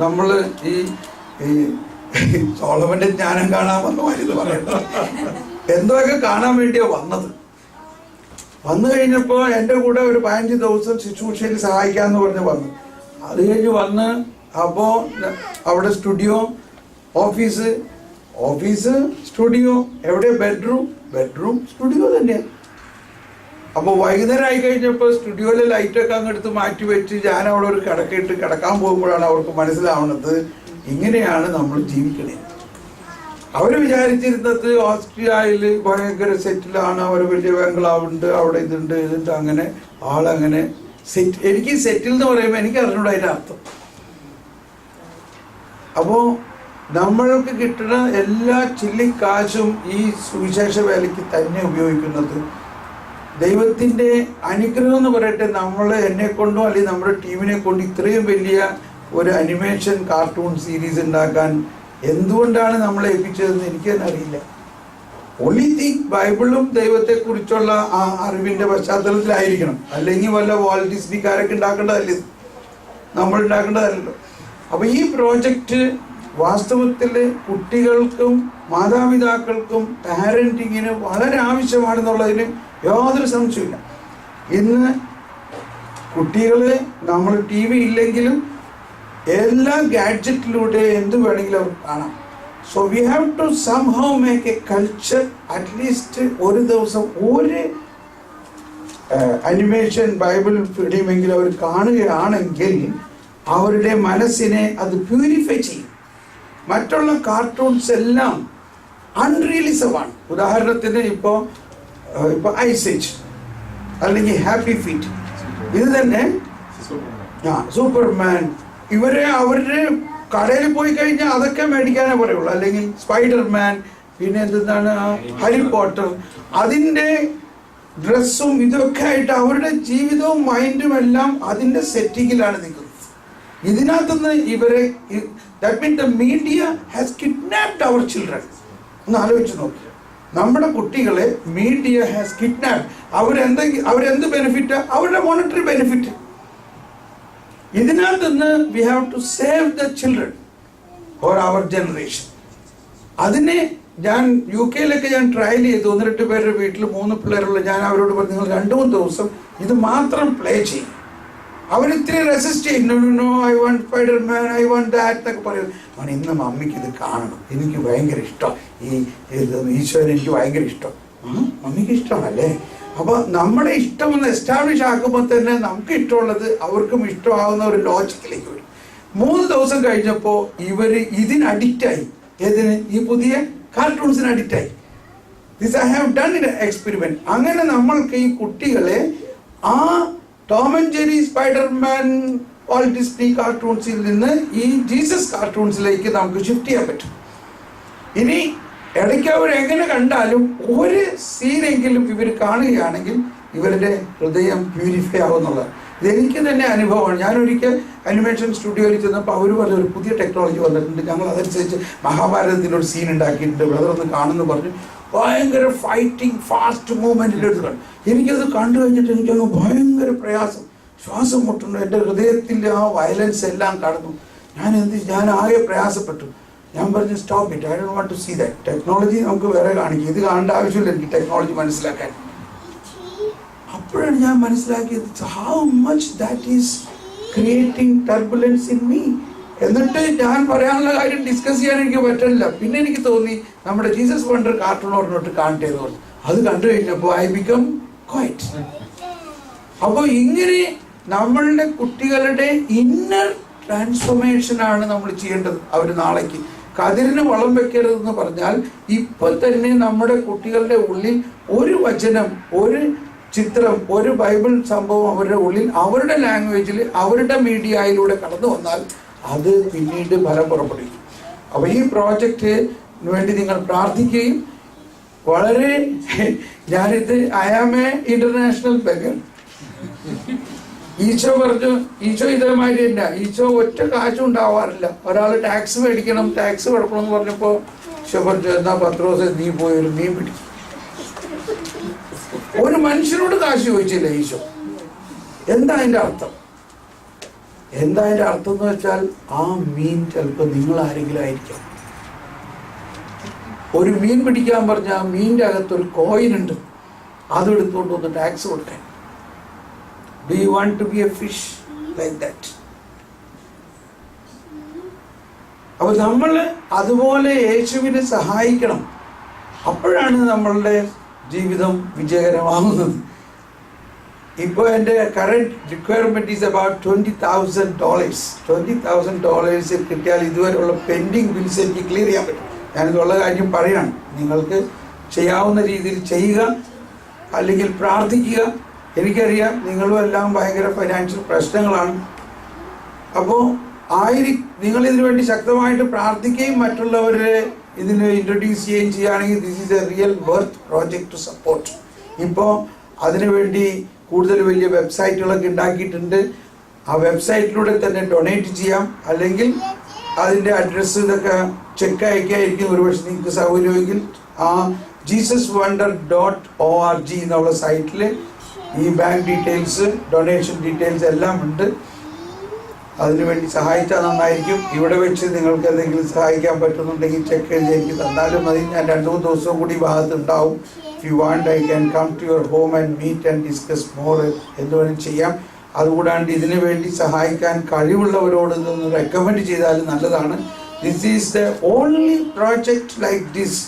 നമ്മൾ ഈ സോളമന്റെ ജ്ഞാനം കാണാൻ വന്ന മാതിരി പറയണ്ട, എന്തൊക്കെ കാണാൻ വേണ്ടിയാ വന്നത്. വന്നു കഴിഞ്ഞപ്പോ എൻ്റെ കൂടെ ഒരു 15 ദിവസം ശുശ്രൂഷയിൽ സഹായിക്കാന്ന് പറഞ്ഞ് വന്നു. അത് കഴിഞ്ഞ് വന്ന് അപ്പോ അവിടെ സ്റ്റുഡിയോ, ഓഫീസ് സ്റ്റുഡിയോ, എവിടെ ബെഡ്റൂം സ്റ്റുഡിയോ തന്നെയാണ്. അപ്പോൾ വൈകുന്നേരം ആയി കഴിഞ്ഞപ്പോൾ സ്റ്റുഡിയോയിലെ ലൈറ്റൊക്കെ അങ്ങെടുത്ത് മാറ്റി വെച്ച് ഞാൻ അവിടെ ഒരു കിടക്കയിട്ട് കിടക്കാൻ പോകുമ്പോഴാണ് അവർക്ക് മനസ്സിലാവുന്നത് ഇങ്ങനെയാണ് നമ്മൾ ജീവിക്കണേ. അവർ വിചാരിച്ചിരുന്നത് ഓസ്ട്രിയയിൽ ഭയങ്കര സെറ്റിലാണ്, അവർ വലിയ ബംഗ്ലാവുണ്ട്, അവിടെ ഇതുണ്ട് അങ്ങനെ ആളങ്ങനെ സെറ്റ്. എനിക്ക് സെറ്റിൽ എന്ന് പറയുമ്പോൾ എനിക്ക് അറിഞ്ഞൂടെ അതിൻ്റെ അർത്ഥം. അപ്പോൾ നമ്മൾക്ക് കിട്ടുന്ന എല്ലാ ചില്ലിക്കാശും ഈ സുവിശേഷ വേലയ്ക്ക് തന്നെ ഉപയോഗിക്കുന്നത് ദൈവത്തിൻ്റെ അനുഗ്രഹം എന്ന് പറയട്ടെ. നമ്മൾ എന്നെ കൊണ്ടോ അല്ലെങ്കിൽ നമ്മുടെ ടീമിനെ കൊണ്ട് ഇത്രയും വലിയ ഒരു അനിമേഷൻ കാർട്ടൂൺ സീരീസ് ഉണ്ടാക്കാൻ എന്തുകൊണ്ടാണ് നമ്മളെ ഏൽപ്പിച്ചതെന്ന് എനിക്ക് തന്നെ അറിയില്ല. ഒളി ഈ ബൈബിളും ദൈവത്തെക്കുറിച്ചുള്ള ആ അറിവിൻ്റെ പശ്ചാത്തലത്തിലായിരിക്കണം, അല്ലെങ്കിൽ വല്ല വാൾട്ട് ഡിസ്നിക്കാരൊക്കെ ഉണ്ടാക്കേണ്ടതല്ലേ, നമ്മൾ ഉണ്ടാക്കേണ്ടതല്ലല്ലോ. അപ്പോൾ ഈ പ്രോജക്റ്റ് വാസ്തവത്തിൽ കുട്ടികൾക്കും മാതാപിതാക്കൾക്കും പാരൻറ്റിങ്ങിന് വളരെ ആവശ്യമാണെന്നുള്ളതിന് യാതൊരു സംശയമില്ല. ഇന്ന് കുട്ടികൾ നമ്മൾ TV ഇല്ലെങ്കിലും എല്ലാ ഗാഡ്ജറ്റിലൂടെ എന്ത് വേണമെങ്കിലും അവർ കാണാം. So we have to somehow make a culture. At least ഒരു ദിവസം ഒരു അനിമേഷൻ ബൈബിൾ ഫിലിമെങ്കിലും അവർ കാണുകയാണെങ്കിൽ അവരുടെ മനസ്സിനെ അത് പ്യൂരിഫൈ ചെയ്യും. മറ്റുള്ള കാർട്ടൂൺസ് എല്ലാം അൺറിയലിസമാണ്. ഉദാഹരണത്തിന് ഇപ്പോൾ ഐസ് ഏജ് അല്ലെങ്കിൽ ഹാപ്പി ഫീറ്റ്, ഇത് തന്നെ സൂപ്പർമാൻ, അവരുടെ കടയിൽ പോയി കഴിഞ്ഞാൽ അതൊക്കെ മേടിക്കാനേ പറയുള്ളൂ. അല്ലെങ്കിൽ സ്പൈഡർമാൻ, പിന്നെ എന്താണ് ഹാരി പോട്ടർ, അതിൻ്റെ ഡ്രസ്സും ഇതൊക്കെ ആയിട്ട് അവരുടെ ജീവിതവും മൈൻഡും എല്ലാം അതിൻ്റെ സെറ്റിങ്ങിലാണ് നിൽക്കുന്നത്. ഇതിനകത്തുനിന്ന് ഇവരെ that means the media has kidnapped our children. ഒന്ന് ആലോചിച്ച് നോക്കി, നമ്മുടെ കുട്ടികളെ മീഡിയ ഹാസ് കിഡ്നാപ്ഡ്. അവരെന്ത് ബെനിഫിറ്റ്? അവരുടെ മോണിറ്ററി ബെനിഫിറ്റ്. ഇതിനകത്തുനിന്ന് we have to save the children for our generation. അതിനെ ഞാൻ UK-യിലൊക്കെ ഞാൻ ട്രയൽ ചെയ്തു. 1-2 പേരുടെ വീട്ടിൽ 3 പിള്ളേരുള്ള ഞാൻ അവരോട് പറഞ്ഞു, നിങ്ങൾ 2-3 ദിവസം ഇത് മാത്രം പ്ലേ ചെയ്യും. അവരിത്തിരി റെസിസ്റ്റ് ചെയ്യും. No I want Spiderman, I want that എന്നൊക്കെ പറയും. ഇന്ന് മമ്മിക്ക് ഇത് കാണണം, എനിക്ക് ഭയങ്കര ഇഷ്ടം, ഈ ഈശോനെ എനിക്ക് ഭയങ്കര ഇഷ്ടം. മമ്മിക്ക് ഇഷ്ടമാണല്ലേ. അപ്പോൾ നമ്മുടെ ഇഷ്ടമൊന്ന് എസ്റ്റാബ്ലിഷ് ആക്കുമ്പോൾ തന്നെ നമുക്ക് ഇഷ്ടമുള്ളത് അവർക്കും ഇഷ്ടമാകുന്ന ഒരു ലോജിക്കിലേക്ക് വരും. 3 ദിവസം കഴിഞ്ഞപ്പോൾ ഇവർ ഇതിന് അഡിക്റ്റായി. ഏതിന്? ഈ പുതിയ കാർട്ടൂൺസിന് അഡിക്റ്റായി. This I have done in experiment. അങ്ങനെ നമ്മൾക്ക് ഈ കുട്ടികളെ ആ Tom and Jerry, Spiderman, Walt Disney കാർട്ടൂൺസിൽ നിന്ന് ഈ ജീസസ് കാർട്ടൂൺസിലേക്ക് നമുക്ക് ഷിഫ്റ്റ് ചെയ്യാൻ പറ്റും. ഇനി ഇടയ്ക്ക് അവർ എങ്ങനെ കണ്ടാലും ഒരു സീനെങ്കിലും ഇവർ കാണുകയാണെങ്കിൽ ഇവരുടെ ഹൃദയം പ്യൂരിഫൈ ആകുന്നുള്ളതാണ്. ഇതെനിക്ക് തന്നെ അനുഭവമാണ്. ഞാനൊരിക്കൽ അനിമേഷൻ സ്റ്റുഡിയോയിൽ ചെന്നപ്പോൾ അവർ പറഞ്ഞ ഒരു പുതിയ ടെക്നോളജി വന്നിട്ടുണ്ട്, ഞങ്ങൾ അതനുസരിച്ച് മഹാഭാരതത്തിലൊരു സീൻ ഉണ്ടാക്കിയിട്ടുണ്ട്, ബ്രദർ ഒന്ന് കാണുമെന്ന് പറഞ്ഞു. ഭയങ്കര ഫൈറ്റിംഗ്, ഫാസ്റ്റ് മൂവ്മെൻറ്റിൻ്റെ അടുത്ത് കണ്ടു. എനിക്കത് കണ്ടു കഴിഞ്ഞിട്ട് എനിക്കങ്ങ് ഭയങ്കര പ്രയാസം, ശ്വാസം മുട്ടുന്നു, എൻ്റെ ഹൃദയത്തിൽ ആ വയലൻസ് എല്ലാം കടന്നു. ഞാൻ ആകെ പ്രയാസപ്പെട്ടു. ഞാൻ പറഞ്ഞു stop it, I don't want to see that. Technology നമുക്ക് വേറെ കാണിക്കും, ഇത് കാണേണ്ട ആവശ്യമില്ല എനിക്ക് ടെക്നോളജി മനസ്സിലാക്കാൻ. അപ്പോഴാണ് ഞാൻ മനസ്സിലാക്കിയത് how much that is creating turbulence in me. എന്നിട്ട് ഞാൻ പറയാനുള്ള കാര്യം ഡിസ്കസ് ചെയ്യാൻ എനിക്ക് പറ്റില്ല. പിന്നെ എനിക്ക് തോന്നി നമ്മുടെ ജീസസ് വണ്ടർ കാർട്ടൂൺ പറഞ്ഞിട്ട് കാണട്ടെ എന്ന് പറഞ്ഞു. അത് കണ്ടു കഴിഞ്ഞപ്പോൾ ഐ ബിക്കം ക്വൈറ്റ്. അപ്പോൾ ഇങ്ങനെ നമ്മളുടെ കുട്ടികളുടെ ഇന്നർ ട്രാൻസ്ഫോർമേഷനാണ് നമ്മൾ ചെയ്യേണ്ടത്. അവർ നാളേക്ക് കതിരിന് വളം വെക്കരുതെന്ന് പറഞ്ഞാൽ ഇപ്പം തന്നെ നമ്മുടെ കുട്ടികളുടെ ഉള്ളിൽ ഒരു വചനം, ഒരു ചിത്രം, ഒരു ബൈബിൾ സംഭവം അവരുടെ ഉള്ളിൽ അവരുടെ ലാംഗ്വേജിൽ അവരുടെ മീഡിയയിലൂടെ കടന്നു വന്നാൽ അത് പിന്നീട് ഫലം പുറപ്പെടുവിക്കും. അപ്പോൾ ഈ പ്രോജക്റ്റിന് വേണ്ടി നിങ്ങൾ പ്രാർത്ഥിക്കുകയും വളരെ ഞാനിത് I am a international beggar. Eesho പറഞ്ഞു, ഈശോ ഇതേമാതിരി തന്നെ, ഈശോ ഒറ്റ കാശും ഉണ്ടാവാറില്ല. ഒരാൾ ടാക്സ് മേടിക്കണം, ടാക്സ് കൊടുക്കണം എന്ന് പറഞ്ഞപ്പോൾ ഈശോ പറഞ്ഞു, എന്നാ പത്രോസ് നീ പോയി ഒരു മീൻ പിടിക്കും. ഒരു മനുഷ്യനോട് കാശ് ചോദിച്ചില്ല ഈശോ. എന്താ അതിൻ്റെ അർത്ഥം? എന്താ അതിൻ്റെ അർത്ഥം എന്ന് വെച്ചാൽ ആ മീൻ ചിലപ്പോൾ നിങ്ങൾ ആരെങ്കിലും ആയിരിക്കാം. ഒരു മീൻ പിടിക്കാൻ പറഞ്ഞാൽ ആ മീനിൻ്റെ അകത്തൊരു കോയിൻ ഉണ്ട്, അതെടുത്തുകൊണ്ട് വന്ന് ടാക്സ് കൊടുക്കാൻ. Do you want to be a fish like that? അപ്പോൾ നമ്മൾ അതുപോലെ യേശുവിനെ സഹായിക്കണം. അപ്പോഴാണ് നമ്മളുടെ ജീവിതം വിജയകരമാകുന്നത്. ഇപ്പോൾ എൻ്റെ കറണ്ട് റിക്വയർമെൻറ്റ് ഈസ് അബൌട്ട് $20,000. $20,000 കിട്ടിയാൽ ഇതുവരെയുള്ള പെൻഡിങ് ബിൽസ് എനിക്ക് ക്ലിയർ ചെയ്യാൻ പറ്റും. ഞാനിതുള്ള കാര്യം പറയാണ്. നിങ്ങൾക്ക് ചെയ്യാവുന്ന രീതിയിൽ ചെയ്യുക, അല്ലെങ്കിൽ പ്രാർത്ഥിക്കുക. എനിക്കറിയാം നിങ്ങളും എല്ലാം ഭയങ്കര ഫൈനാൻഷ്യൽ പ്രശ്നങ്ങളാണ്. അപ്പോൾ നിങ്ങളിതിനു വേണ്ടി ശക്തമായിട്ട് പ്രാർത്ഥിക്കുകയും മറ്റുള്ളവരെ ഇതിന് ഇൻട്രൊഡ്യൂസ് ചെയ്യുകയും ചെയ്യുകയാണെങ്കിൽ this is a real worth project to support. ഇപ്പോൾ അതിനുവേണ്ടി കൂടുതൽ വലിയ വെബ്സൈറ്റുകളൊക്കെ ഉണ്ടാക്കിയിട്ടുണ്ട്. ആ വെബ്സൈറ്റിലൂടെ തന്നെ ഡൊണേറ്റ് ചെയ്യാം, അല്ലെങ്കിൽ അതിൻ്റെ അഡ്രസ്സ് ഇതൊക്കെ ചെക്ക് അയക്കായിരിക്കും ഒരുപക്ഷെ നിങ്ങൾക്ക് സൗകര്യമെങ്കിൽ. ആ jesuswonder.org എന്നുള്ള സൈറ്റിൽ ഈ ബാങ്ക് ഡീറ്റെയിൽസ്, ഡൊണേഷൻ ഡീറ്റെയിൽസ് എല്ലാം ഉണ്ട്. അതിനുവേണ്ടി സഹായിച്ചാൽ നന്നായിരിക്കും. ഇവിടെ വെച്ച് നിങ്ങൾക്ക് എന്തെങ്കിലും സഹായിക്കാൻ പറ്റുന്നുണ്ടെങ്കിൽ ചെക്ക് എഴുതി എനിക്ക് തന്നാലും മതി. ഞാൻ 2-3 ദിവസവും കൂടി ഭാഗത്ത് ഉണ്ടാവും. If you want I can come to your home and meet and discuss more എന്ന് വേണം ചെയ്യാം. അതുകൂടാണ്ട് ഇതിനു വേണ്ടി സഹായിക്കാൻ കഴിവുള്ളവരോട് ഇതൊന്ന് റെക്കമെൻഡ് ചെയ്താലും നല്ലതാണ്. This is the only project like this.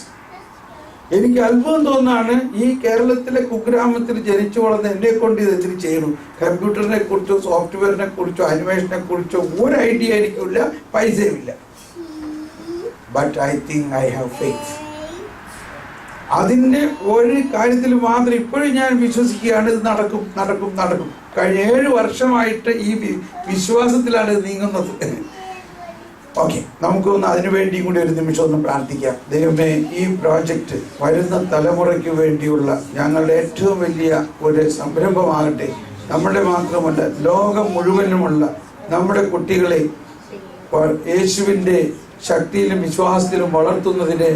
എനിക്ക് അത്ഭുതം തോന്നാണ്, ഈ കേരളത്തിലെ കുഗ്രാമത്തിൽ ജനിച്ചു വളർന്ന എന്നെ കൊണ്ട് ഇത് എന്തിനു ചെയ്യണം? കമ്പ്യൂട്ടറിനെ കുറിച്ചോ സോഫ്റ്റ്വെയറിനെ കുറിച്ചോ അനിമേഷനെ കുറിച്ചോ ഒരു ഐഡിയ എനിക്കില്ല, പൈസയുമില്ല. But I think I have faith. അതിൻ്റെ ഒരു കാര്യത്തിൽ മാത്രം ഇപ്പോഴും ഞാൻ വിശ്വസിക്കുകയാണ്, ഇത് നടക്കും നടക്കും നടക്കും. കഴിഞ്ഞ 7 വർഷമായിട്ട് ഈ വിശ്വാസത്തിലാണ് ഇത് നീങ്ങുന്നത്. ഓക്കെ, നമുക്കൊന്ന് അതിനുവേണ്ടി കൂടി ഒരു നിമിഷം ഒന്ന് പ്രാർത്ഥിക്കാം. ദൈവമേ, ഈ പ്രോജക്റ്റ് വരുന്ന തലമുറയ്ക്ക് വേണ്ടിയുള്ള ഞങ്ങളുടെ ഏറ്റവും വലിയ ഒരു സംരംഭമാകട്ടെ. നമ്മുടെ മാത്രമല്ല, ലോകം മുഴുവനുമുള്ള നമ്മുടെ കുട്ടികളെ യേശുവിൻ്റെ ശക്തിയിലും വിശ്വാസത്തിലും വളർത്തുന്നതിനെ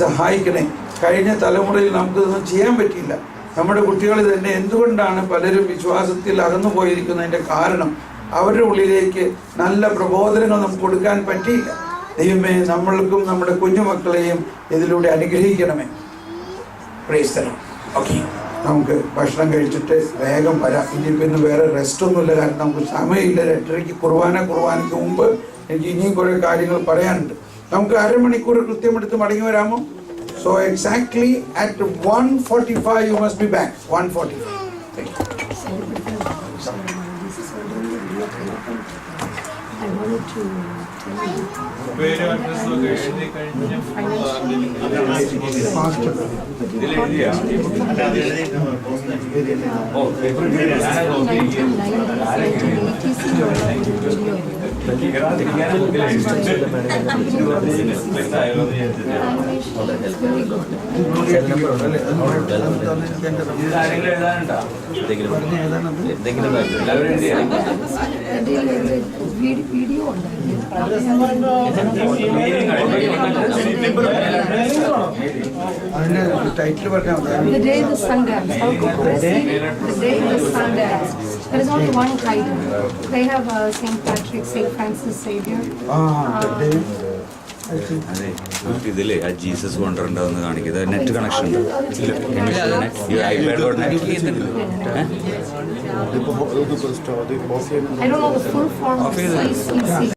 സഹായിക്കണേ. കഴിഞ്ഞ തലമുറയിൽ നമുക്കിതൊന്നും ചെയ്യാൻ പറ്റിയില്ല. നമ്മുടെ കുട്ടികൾ തന്നെ എന്തുകൊണ്ടാണ് പലരും വിശ്വാസത്തിൽ അകന്നു പോയിരിക്കുന്നതിൻ്റെ കാരണം അവരുടെ ഉള്ളിലേക്ക് നല്ല പ്രബോധനങ്ങൾ നമുക്ക് കൊടുക്കാൻ പറ്റിയില്ല. ദൈവമേ, നമ്മൾക്കും നമ്മുടെ കുഞ്ഞുമക്കളെയും ഇതിലൂടെ അനുഗ്രഹിക്കണമേ. Praise the Lord. ഓക്കെ, നമുക്ക് ഭക്ഷണം കഴിച്ചിട്ട് വേഗം വരാം. ഇനിയിപ്പോൾ ഇന്ന് വേറെ റെസ്റ്റൊന്നുമില്ല, കാരണം നമുക്ക് സമയമില്ല. 8:30 കുർബാനയ്ക്ക് മുമ്പ് എനിക്ക് ഇനിയും കുറേ കാര്യങ്ങൾ പറയാനുണ്ട്. നമുക്ക് 1/2 മണിക്കൂർ കൃത്യമെടുത്ത് മടങ്ങി വരാമോ? So exactly at 1:45 you must be back. 1:45. Thank you. I wanted to tell you. Video The day the sun dance. How could I say the day the sun dance? There is only one title. They have St. Patrick, St. Francis Xavier. അതെ, ഇതില്ലേ ആ Jesus wonder ഉണ്ടാവുന്ന കാണിക്കുന്നത്. Net connection ഉണ്ട്. I don't know the full form of CCC.